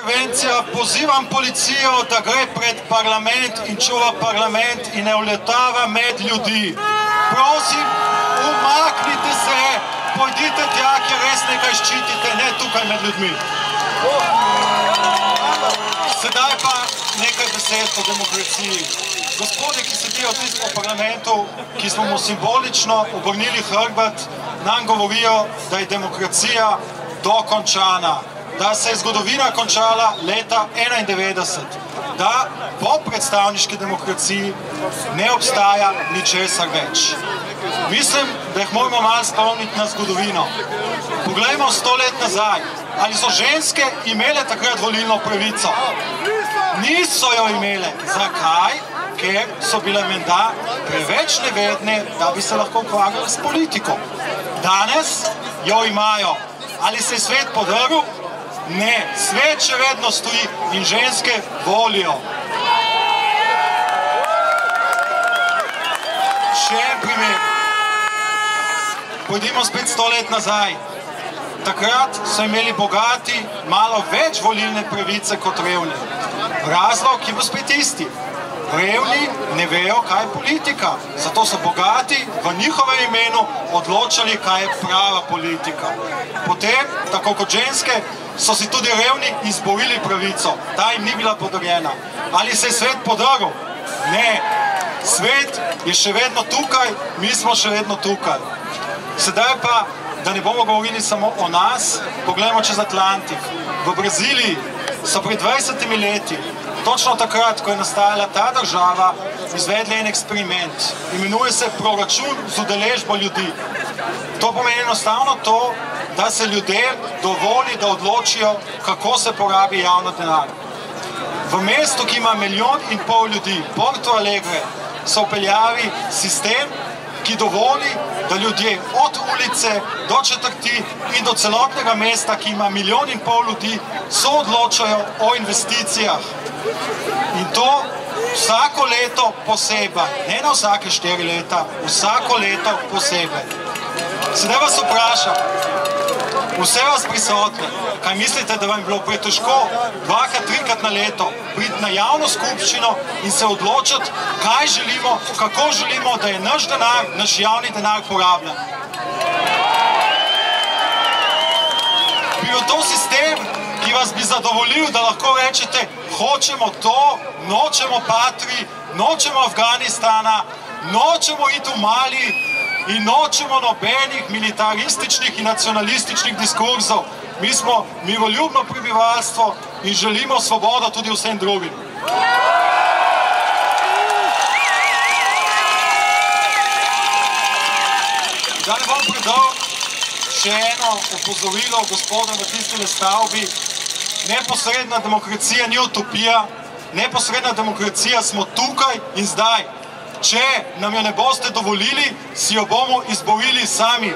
intervencija. Pozivam policijo, da gre pred parlament in čuva parlament in ne vletava med ljudi. Prosim, umaknite se, pojdite tja, kjer res nekaj ščitite, ne tukaj med ljudmi. Sedaj pa nekaj besed o demokraciji. Gospodje, ki sedijo v parlamentu, ki smo mu simbolično obrnili hrbet, nam govorijo, da je demokracija dokončana, da se je zgodovina končala leta 1991, da po predstavniški demokraciji ne obstaja ničesar več. Mislim, da jih moramo malo spomniti na zgodovino. Poglejmo 100 let nazaj. Ali so ženske imele takrat volilno pravico? Niso jo imele. Zakaj? Ker so bile menda preveč nevedne, da bi se lahko ukvarjali s politiko. Danes jo imajo. Ali se je svet podrl? Ne. Svet še vedno stoji in ženske volijo. Še en primer. Pojdimo spet 100 let nazaj. Takrat so imeli bogati malo več volilne pravice kot revni. Razlog je bil spet isti. Revni ne vejo, kaj je politika. Zato so bogati v njihovem imenu odločali, kaj je prava politika. Potem, tako kot ženske, so si tudi revni izborili pravico. Ta jim ni bila podarjena. Ali se je svet podrl? Ne. Svet je še vedno tukaj, mi smo še vedno tukaj. Sedaj pa, da ne bomo govorili samo o nas, poglejmo čez Atlantik. V Braziliji so pred 20 leti, točno takrat, ko je nastajala ta država, izvedli en eksperiment. Imenuje se proračun z udeležbo ljudi. To pomeni enostavno to, da se ljudem dovoli, da odločijo, kako se porabi javno denar. V mestu, ki ima 1,5 milijona ljudi, Porto Alegre, so vpeljali sistem, ki dovoli, da ljudje od ulice do četrti in do celotnega mesta, ki ima 1,5 milijona ljudi, so odločajo o investicijah. In to vsako leto posebej, ne na vsake 4 leta, vsako leto posebej. Sedaj vas vprašam, vse vas prisotne, kaj mislite, da vam je bilo pretežko 2-krat, 3-krat na leto priti na javno skupščino in se odločiti, kaj želimo, kako želimo, da je naš denar, naš javni denar porabljen. Bi bil to sistem, ki vas bi zadovoljil, da lahko rečete, hočemo to, nočemo Patri, nočemo Afganistana, nočemo iti v Mali in nočemo nobenih militarističnih in nacionalističnih diskurzov. Mi smo miroljubno prebivalstvo in želimo svobodo tudi vsem drugim. Da ne bom predal še eno opozorilo gospoda v tistile stavbi. Neposredna demokracija ni utopija, neposredna demokracija smo tukaj in zdaj. Če nam jo ne boste dovolili, si jo bomo izborili sami.